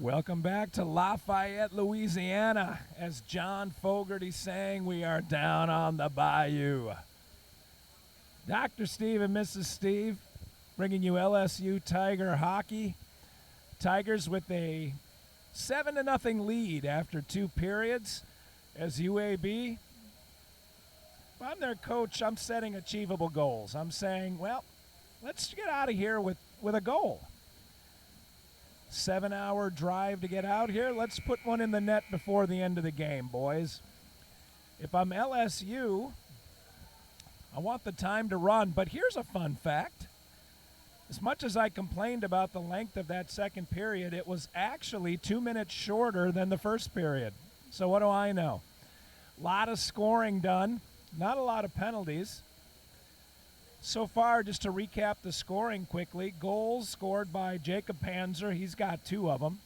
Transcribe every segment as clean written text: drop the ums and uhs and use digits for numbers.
Welcome back to Lafayette, Louisiana. As John Fogerty sang, we are down on the bayou. Dr. Steve and Mrs. Steve bringing you LSU Tiger hockey. Tigers with a 7-0 lead after 2 periods. As UAB, if I'm their coach, I'm setting achievable goals. I'm saying, well, let's get out of here with a goal. 7-hour drive to get out here. Let's put one in the net before the end of the game, boys. If I'm LSU, I want the time to run. But here's a fun fact. As much as I complained about the length of that second period, it was actually 2 minutes shorter than the first period. So what do I know? A lot of scoring done, not a lot of penalties. So far, just to recap the scoring quickly, goals scored by Jacob Panzer. He's got 2 of them.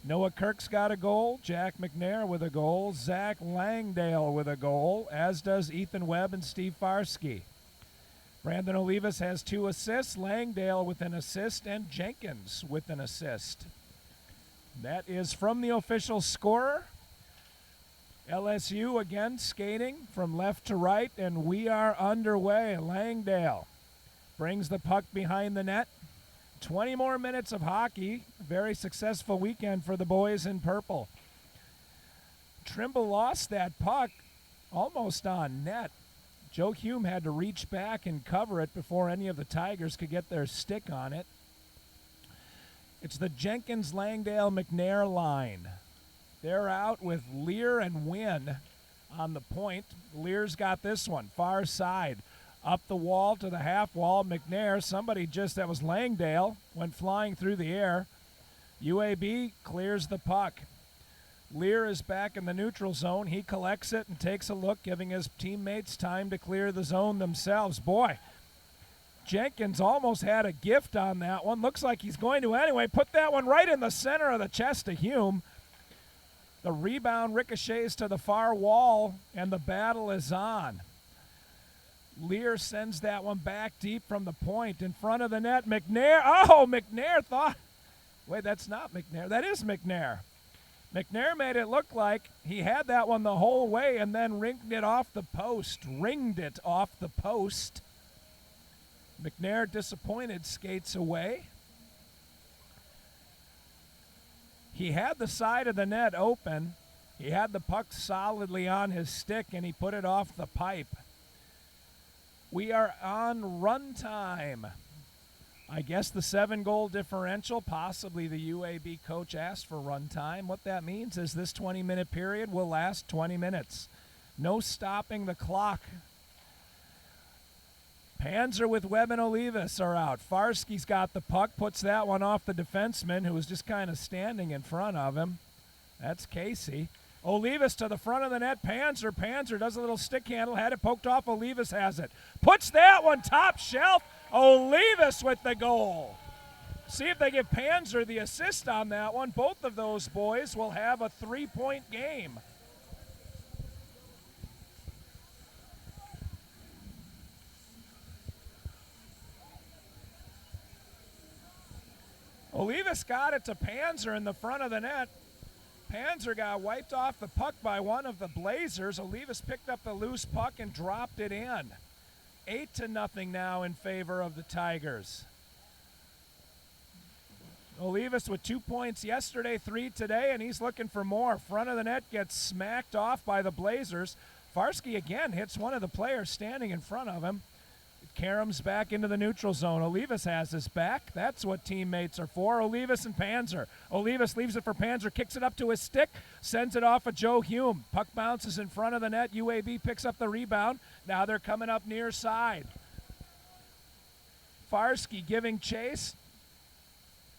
Noah Kirk's got a goal. Jack McNair with a goal. Zach Langdale with a goal, as does Ethan Webb and Steve Farsky. Brandon Olivas has 2 assists. Langdale with an assist, and Jenkins with an assist. That is from the official scorer. LSU again skating from left to right, and we are underway. Langdale brings the puck behind the net. 20 more minutes of hockey. Very successful weekend for the boys in purple. Trimble lost that puck almost on net. Joe Hume had to reach back and cover it before any of the Tigers could get their stick on it. It's the Jenkins, Langdale, McNair line. They're out with Lear and Wynn on the point. Lear's got this one, far side. Up the wall to the half wall. McNair, that was Langdale, went flying through the air. UAB clears the puck. Lear is back in the neutral zone. He collects it and takes a look, giving his teammates time to clear the zone themselves. Boy, Jenkins almost had a gift on that one. Looks like he's going to anyway. Put that one right in the center of the chest of Hume. The rebound ricochets to the far wall, and the battle is on. Lear sends that one back deep from the point in front of the net. McNair thought, wait, that's not McNair. That is McNair. McNair made it look like he had that one the whole way and then ringed it off the post. McNair, disappointed, skates away. He had the side of the net open. He had the puck solidly on his stick, and he put it off the pipe. We are on run time. I guess the 7-goal differential, possibly the UAB coach asked for run time. What that means is this 20-minute period will last 20 minutes. No stopping the clock. Panzer with Webb and Olivas are out. Farsky's got the puck, puts that one off the defenseman who was just kind of standing in front of him. That's Casey. Olivas to the front of the net. Panzer does a little stick handle, had it poked off. Olivas has it. Puts that one top shelf. Olivas with the goal. See if they give Panzer the assist on that one. Both of those boys will have a 3-point game. Olivas got it to Panzer in the front of the net. Panzer got wiped off the puck by one of the Blazers. Olivas picked up the loose puck and dropped it in. 8-0 now in favor of the Tigers. Olivas with 2 points yesterday, 3 today, and he's looking for more. Front of the net gets smacked off by the Blazers. Farsky again hits one of the players standing in front of him. Karam's back into the neutral zone. Olivas has his back. That's what teammates are for. Olivas and Panzer. Olivas leaves it for Panzer, kicks it up to his stick, sends it off of Joe Hume. Puck bounces in front of the net. UAB picks up the rebound. Now they're coming up near side. Farsky giving chase.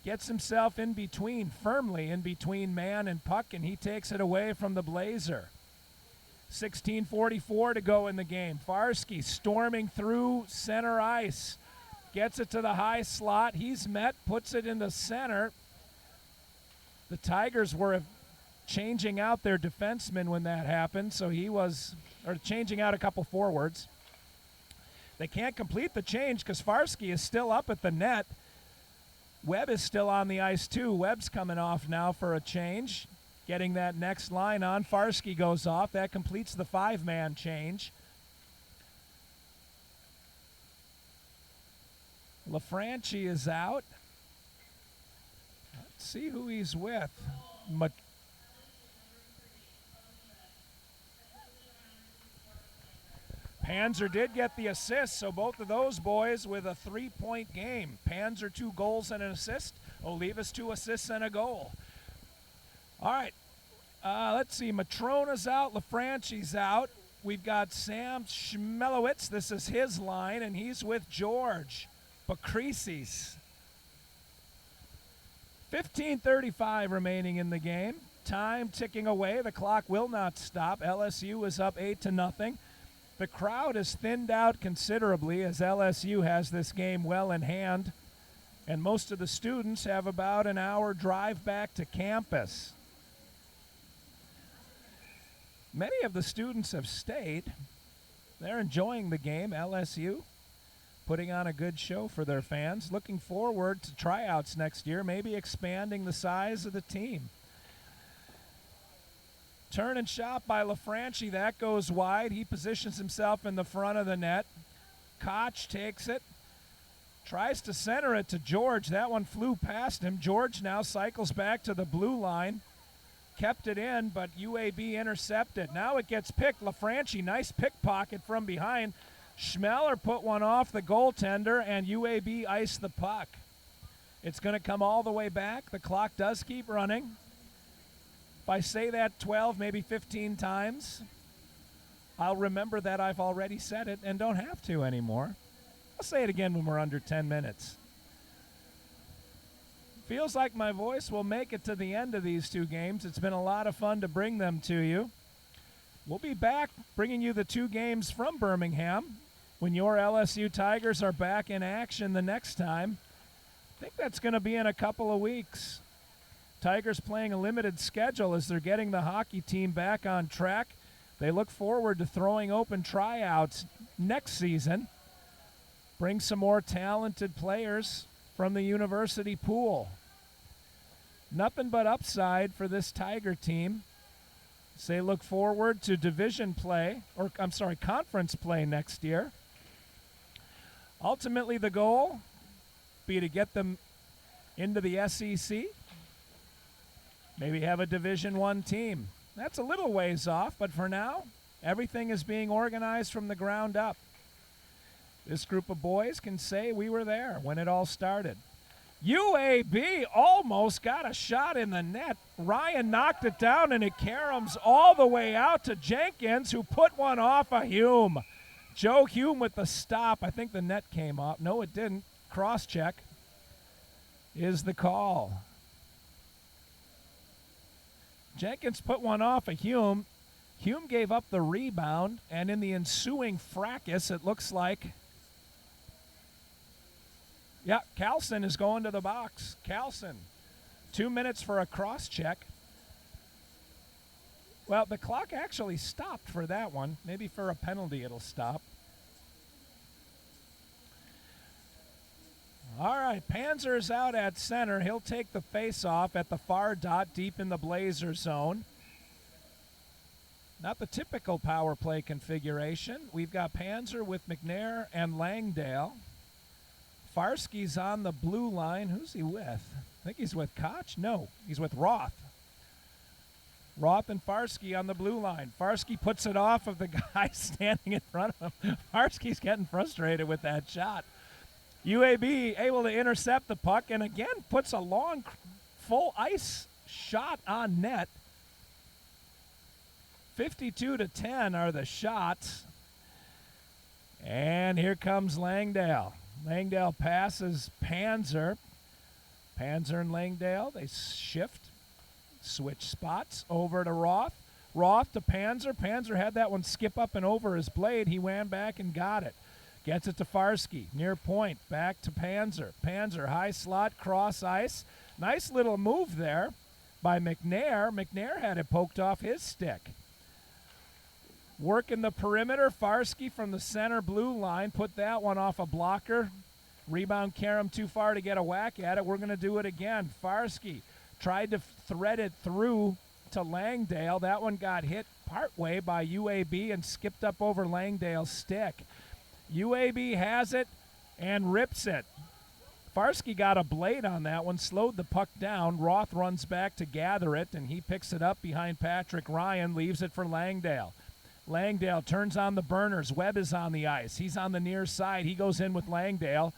Gets himself in between, firmly in between man and puck, and he takes it away from the Blazer. 16:44 to go in the game. Farsky storming through center ice. Gets it to the high slot. He's met, puts it in the center. The Tigers were changing out their defenseman when that happened, changing out a couple forwards. They can't complete the change because Farsky is still up at the net. Webb is still on the ice, too. Webb's coming off now for a change. Getting that next line on. Farsky goes off. That completes the 5-man change. LaFranchi is out. Let's see who he's with. Panzer did get the assist, so both of those boys with a 3-point game. Panzer 2 goals and an assist. Olivas 2 assists and a goal. All right, let's see. Matrona's out. LaFranchi's out. We've got Sam Schmelowitz. This is his line, and he's with George Bakrisis. 15:35 remaining in the game. Time ticking away. The clock will not stop. LSU is up 8-0. The crowd is thinned out considerably as LSU has this game well in hand, and most of the students have about an hour drive back to campus. Many of the students have stayed. They're enjoying the game. LSU putting on a good show for their fans. Looking forward to tryouts next year, maybe expanding the size of the team. Turn and shot by LaFranchi. That goes wide. He positions himself in the front of the net. Koch takes it. Tries to center it to George. That one flew past him. George now cycles back to the blue line. Kept it in, but UAB intercepted. Now it gets picked. LaFranchi, nice pickpocket from behind. Schmeller put one off the goaltender, and UAB iced the puck. It's going to come all the way back. The clock does keep running. If I say that 12, maybe 15 times, I'll remember that I've already said it and don't have to anymore. I'll say it again when we're under 10 minutes. Feels like my voice will make it to the end of these two games. It's been a lot of fun to bring them to you. We'll be back bringing you the two games from Birmingham when your LSU Tigers are back in action the next time. I think that's going to be in a couple of weeks. Tigers playing a limited schedule as they're getting the hockey team back on track. They look forward to throwing open tryouts next season. Bring some more talented players from the university pool. Nothing but upside for this Tiger team. They look forward to division play, conference play next year. Ultimately, the goal be to get them into the SEC. Maybe have a Division I team. That's a little ways off, but for now, everything is being organized from the ground up. This group of boys can say we were there when it all started. UAB almost got a shot in the net. Ryan knocked it down, and it caroms all the way out to Jenkins, who put one off of Hume. Joe Hume with the stop. I think the net came off. No, it didn't. Cross-check is the call. Jenkins put one off of Hume. Hume gave up the rebound, and in the ensuing fracas, it looks like, Carlson is going to the box. Carlson, 2 minutes for a cross-check. Well, the clock actually stopped for that one. Maybe for a penalty it'll stop. All right, Panzer is out at center. He'll take the face-off at the far dot deep in the Blazer zone. Not the typical power play configuration. We've got Panzer with McNair and Langdale. Farsky's on the blue line. Who's he with? I think he's with Koch. No, he's with Roth. Roth and Farsky on the blue line. Farsky puts it off of the guy standing in front of him. Farsky's getting frustrated with that shot. UAB able to intercept the puck and again puts a long full ice shot on net. 52-10 are the shots. And here comes Langdale. Langdale passes Panzer. Panzer and Langdale, they shift, switch spots over to Roth. Roth to Panzer. Panzer had that one skip up and over his blade. He ran back and got it. Gets it to Farsky, near point, back to Panzer. Panzer, high slot, cross ice. Nice little move there by McNair. McNair had it poked off his stick. Working the perimeter, Farsky from the center blue line, put that one off a blocker Rebound Karam too far to get a whack at it. We're going to do it again. Farsky tried to thread it through to Langdale. That one got hit partway by UAB and skipped up over Langdale's stick. UAB has it and rips it. Farsky got a blade on that one, slowed the puck down. Roth runs back to gather it, and he picks it up behind Patrick Ryan, leaves it for Langdale. Langdale turns on the burners. Webb is on the ice. He's on the near side. He goes in with Langdale.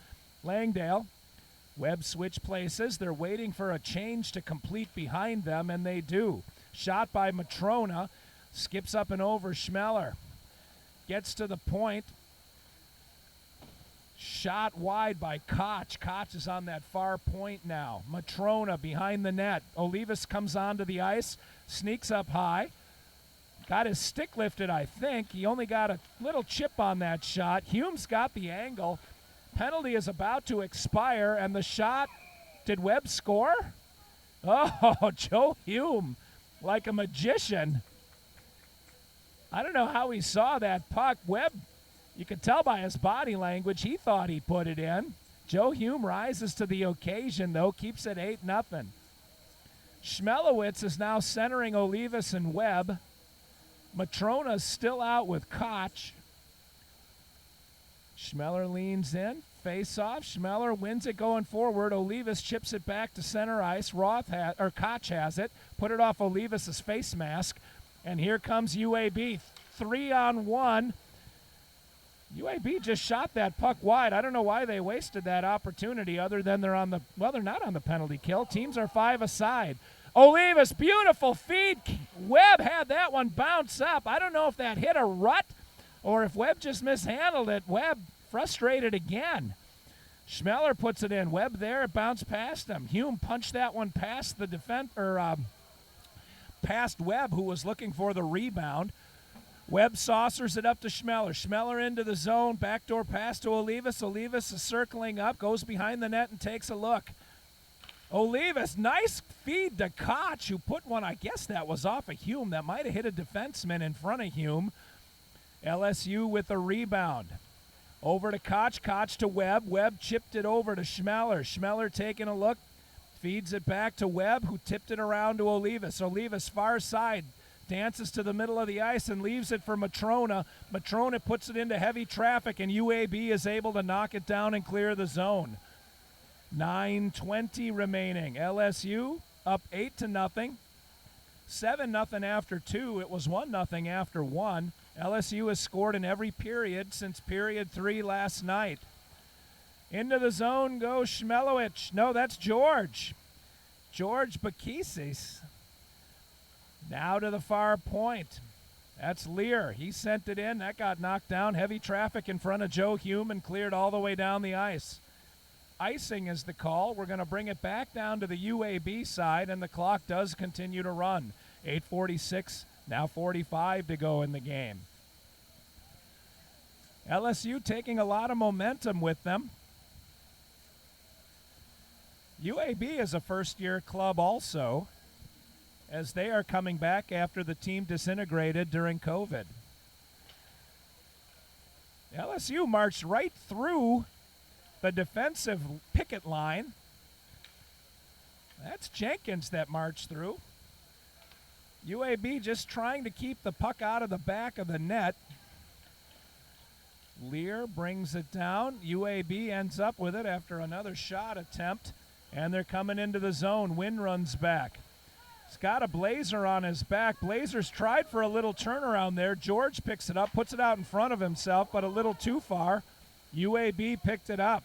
Webb switch places. They're waiting for a change to complete behind them, and they do. Shot by Matrona. Skips up and over Schmeller. Gets to the point. Shot wide by Koch. Koch is on that far point now. Matrona behind the net. Olivas comes onto the ice, sneaks up high. Got his stick lifted, I think. He only got a little chip on that shot. Hume's got the angle. Penalty is about to expire, and the shot, did Webb score? Oh, Joe Hume, like a magician. I don't know how he saw that puck. Webb, you could tell by his body language, he thought he put it in. Joe Hume rises to the occasion, though, keeps it 8-0. Schmelowitz is now centering Olivas and Webb. Matrona's still out with Koch. Schmeller leans in, face-off. Schmeller wins it going forward. Olivas chips it back to center ice. Koch has it. Put it off Olivas' face mask. And here comes UAB. 3-on-1. UAB just shot that puck wide. I don't know why they wasted that opportunity other than they're not on the penalty kill. Teams are 5 aside. Olivas, beautiful feed. Webb had that one bounce up. I don't know if that hit a rut or if Webb just mishandled it. Webb frustrated again. Schmeller puts it in. Webb there, it bounced past him. Hume punched that one past the past Webb, who was looking for the rebound. Webb saucers it up to Schmeller. Schmeller into the zone. Backdoor pass to Olivas. Olivas is circling up, goes behind the net and takes a look. Olivas, nice feed to Koch, who put one, I guess that was off of Hume. That might have hit a defenseman in front of Hume. LSU with the rebound. Over to Koch, Koch to Webb. Webb chipped it over to Schmeller. Schmeller taking a look, feeds it back to Webb, who tipped it around to Olivas. Olivas far side, dances to the middle of the ice and leaves it for Matrona. Matrona puts it into heavy traffic, and UAB is able to knock it down and clear the zone. 9:20 remaining. LSU up 8-0. 7-0 after 2. It was 1-0 after 1. LSU has scored in every period since period 3 last night. Into the zone goes Schmelowicz. No, that's George. George Bakisis. Now to the far point. That's Lear. He sent it in. That got knocked down. Heavy traffic in front of Joe Hume and cleared all the way down the ice. Icing is the call. We're going to bring it back down to the UAB side, and the clock does continue to run. 8:46, now 45 to go in the game. LSU taking a lot of momentum with them. UAB is a first-year club also, as they are coming back after the team disintegrated during COVID. LSU marched right through the defensive picket line. That's Jenkins that marched through. UAB just trying to keep the puck out of the back of the net. Lear brings it down. UAB ends up with it after another shot attempt, and they're coming into the zone. Wynn runs back. He's got a Blazer on his back. Blazers tried for a little turnaround there. George picks it up, puts it out in front of himself, but a little too far. UAB picked it up.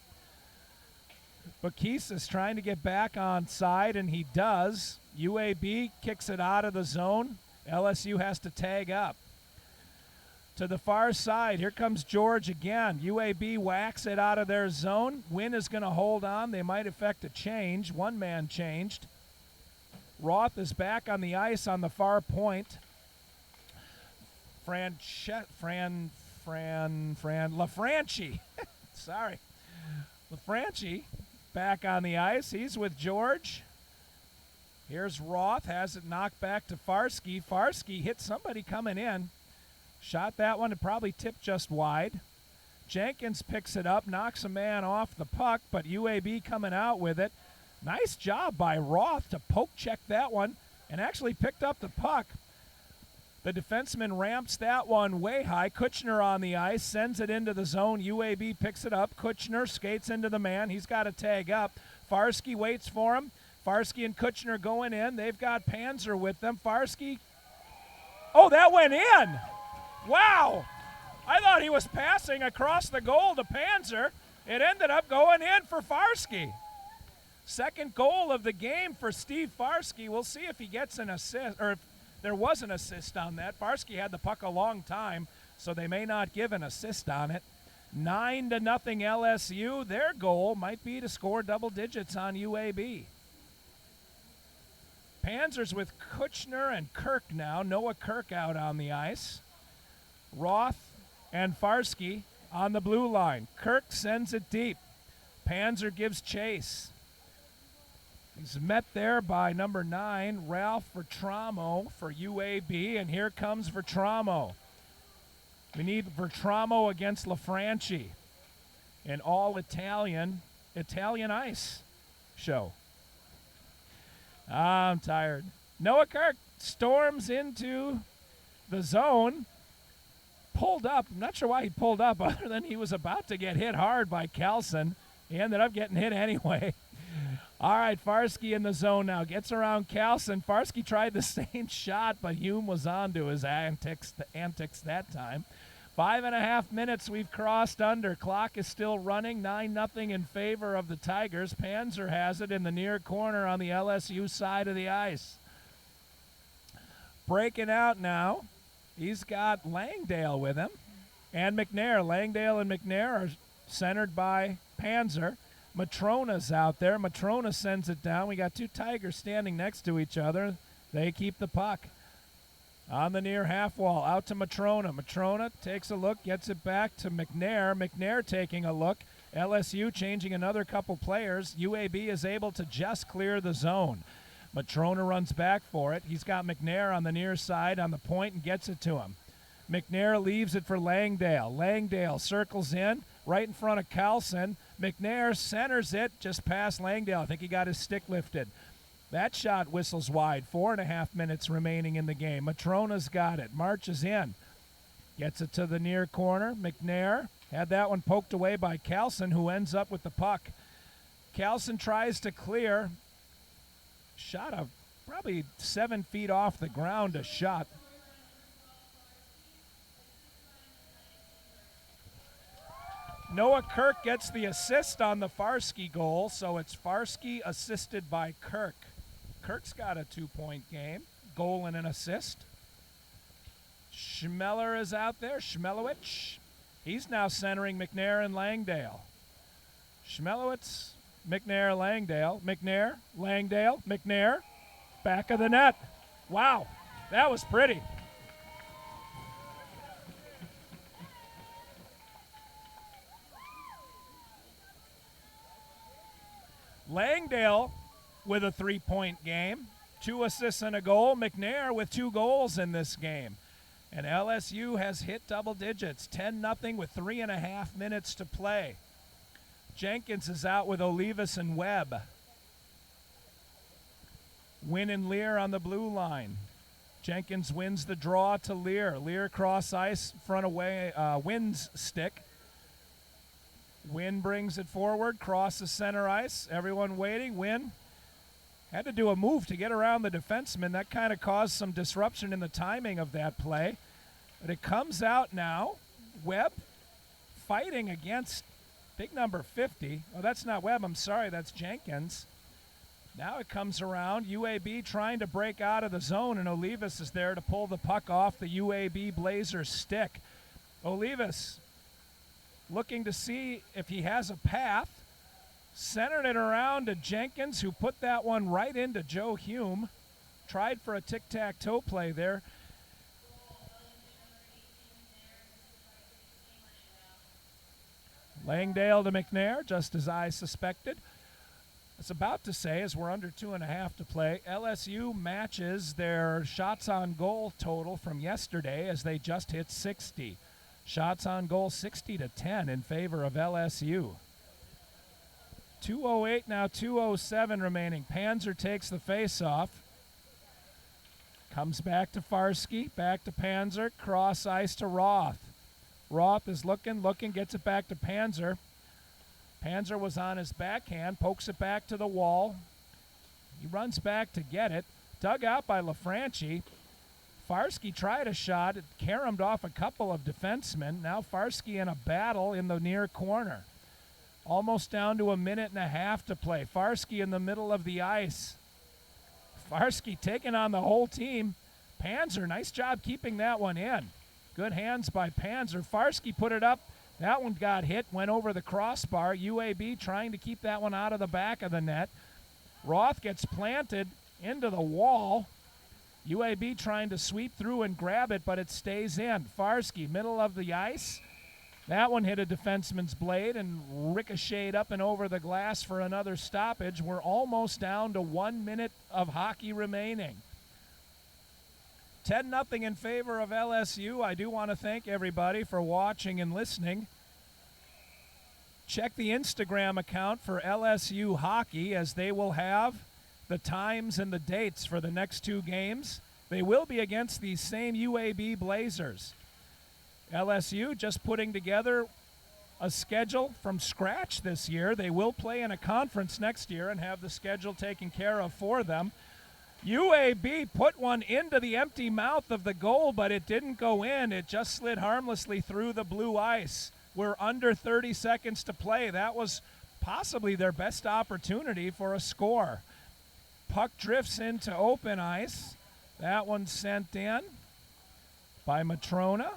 Bakis is trying to get back on side, and he does. UAB kicks it out of the zone. LSU has to tag up. To the far side, here comes George again. UAB whacks it out of their zone. Wynn is going to hold on. They might effect a change. One man changed. Roth is back on the ice on the far point. LaFranchi. Sorry. LaFranchi back on the ice. He's with George. Here's Roth. Has it knocked back to Farsky. Farsky hit somebody coming in. Shot that one. It probably tipped just wide. Jenkins picks it up, knocks a man off the puck, but UAB coming out with it. Nice job by Roth to poke check that one and actually picked up the puck. The defenseman ramps that one way high. Kutchner on the ice, sends it into the zone. UAB picks it up. Kutchner skates into the man. He's got to tag up. Farsky waits for him. Farsky and Kutchner going in. They've got Panzer with them. Farsky. Oh, that went in. Wow. I thought he was passing across the goal to Panzer. It ended up going in for Farsky. Second goal of the game for Steve Farsky. We'll see if he gets an assist, or if there was an assist on that. Farsky had the puck a long time, so they may not give an assist on it. 9-0 LSU. Their goal might be to score double digits on UAB. Panzers with Kutchner and Kirk now. Noah Kirk out on the ice. Roth and Farsky on the blue line. Kirk sends it deep. Panzer gives chase. He's met there by number 9, Ralph Vertramo for UAB, and here comes Vertramo. We need Vertramo against LaFranchi, an all-Italian ice show. I'm tired. Noah Kirk storms into the zone, pulled up. I'm not sure why he pulled up other than he was about to get hit hard by Carlson. He ended up getting hit anyway. All right, Farsky in the zone now. Gets around Carlson. Farsky tried the same shot, but Hume was on to his antics that time. 5.5 minutes we've crossed under. Clock is still running. 9-0 in favor of the Tigers. Panzer has it in the near corner on the LSU side of the ice. Breaking out now. He's got Langdale with him and McNair. Langdale and McNair are centered by Panzer. Matrona's out there. Matrona sends it down. We got two Tigers standing next to each other. They keep the puck. On the near half wall, out to Matrona. Matrona takes a look, gets it back to McNair. McNair taking a look. LSU changing another couple players. UAB is able to just clear the zone. Matrona runs back for it. He's got McNair on the near side on the point and gets it to him. McNair leaves it for Langdale. Langdale circles in right in front of Carlson. McNair centers it just past Langdale. I think he got his stick lifted. That shot whistles wide. 4.5 minutes remaining in the game. Matrona's got it. Marches in. Gets it to the near corner. McNair had that one poked away by Carlson, who ends up with the puck. Carlson tries to clear. Shot of probably 7 feet off the ground, a shot. Noah Kirk gets the assist on the Farsky goal, so it's Farsky assisted by Kirk. Kirk's got a 2-point game, goal and an assist. Schmeller is out there, Schmelowitz. He's now centering McNair and Langdale. Schmelowitz, McNair, Langdale. McNair, Langdale, McNair. Back of the net. Wow, that was pretty. Langdale with a 3-point game, 2 assists and a goal. McNair with 2 goals in this game. And LSU has hit double digits, 10-0 with 3.5 minutes to play. Jenkins is out with Olivas and Webb. Wynn and Lear on the blue line. Jenkins wins the draw to Lear. Lear cross ice, front away, Wynn's stick. Wynn brings it forward, crosses center ice. Everyone waiting. Wynn had to do a move to get around the defenseman. That kind of caused some disruption in the timing of that play. But it comes out now. Webb fighting against big number 50. Oh, that's not Webb. I'm sorry. That's Jenkins. Now it comes around. UAB trying to break out of the zone, and Olivas is there to pull the puck off the UAB Blazers stick. Olivas looking to see if he has a path. Centered it around to Jenkins, who put that one right into Joe Hume. Tried for a tic-tac-toe play there. Langdale to McNair, just as I suspected. I was about to say, as we're under 2.5 to play, LSU matches their shots on goal total from yesterday as they just hit 60. Shots on goal 60-10 in favor of LSU. 2:08 now, 2:07 remaining. Panzer takes the face-off. Comes back to Farsky, back to Panzer, cross ice to Roth. Roth is looking, gets it back to Panzer. Panzer was on his backhand, pokes it back to the wall. He runs back to get it. Dug out by LaFranchi. Farsky tried a shot. It caromed off a couple of defensemen. Now Farsky in a battle in the near corner. Almost down to a minute and a half to play. Farsky in the middle of the ice. Farsky taking on the whole team. Panzer, nice job keeping that one in. Good hands by Panzer. Farsky put it up. That one got hit, went over the crossbar. UAB trying to keep that one out of the back of the net. Roth gets planted into the wall. UAB trying to sweep through and grab it, but it stays in. Farsky, middle of the ice. That one hit a defenseman's blade and ricocheted up and over the glass for another stoppage. We're almost down to 1 minute of hockey remaining. 10-0 in favor of LSU. I do want to thank everybody for watching and listening. Check the Instagram account for LSU Hockey, as they will have the times and the dates for the next two games. They will be against these same UAB Blazers. LSU just putting together a schedule from scratch this year. They will play in a conference next year and have the schedule taken care of for them. UAB put one into the empty mouth of the goal, but it didn't go in. It just slid harmlessly through the blue ice. We're under 30 seconds to play. That was possibly their best opportunity for a score. Puck drifts into open ice. That one's sent in by Matrona.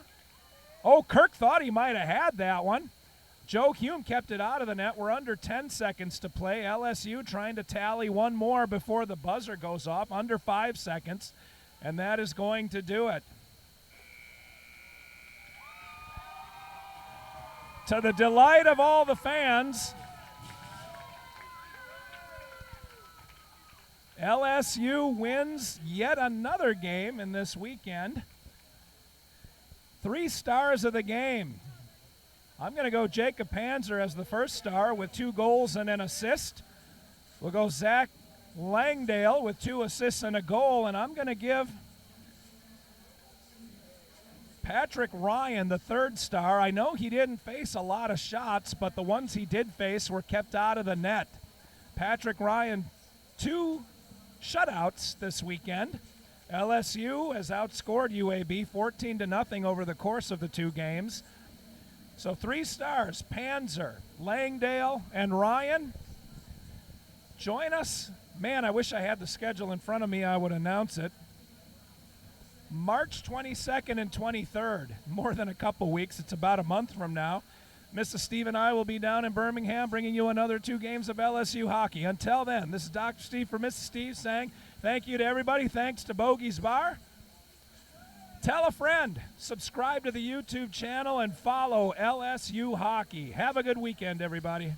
Oh, Kirk thought he might have had that one. Joe Hume kept it out of the net. We're under 10 seconds to play. LSU trying to tally one more before the buzzer goes off. Under 5 seconds, and that is going to do it. To the delight of all the fans, LSU wins yet another game in this weekend. 3 stars of the game. I'm going to go Jacob Panzer as the first star with 2 goals and an assist. We'll go Zach Langdale with 2 assists and a goal, and I'm going to give Patrick Ryan the 3rd star. I know he didn't face a lot of shots, but the ones he did face were kept out of the net. Patrick Ryan, 2 shutouts this weekend. LSU has outscored UAB 14-0 over the course of the 2 games. So 3 stars, Panzer, Langdale, and Ryan. Join us. Man, I wish I had the schedule in front of me. I would announce it. March 22nd and 23rd, more than a couple weeks. It's about a month from now. Mrs. Steve and I will be down in Birmingham bringing you another 2 games of LSU hockey. Until then, this is Dr. Steve for Mrs. Steve saying thank you to everybody. Thanks to Bogey's Bar. Tell a friend. Subscribe to the YouTube channel and follow LSU Hockey. Have a good weekend, everybody.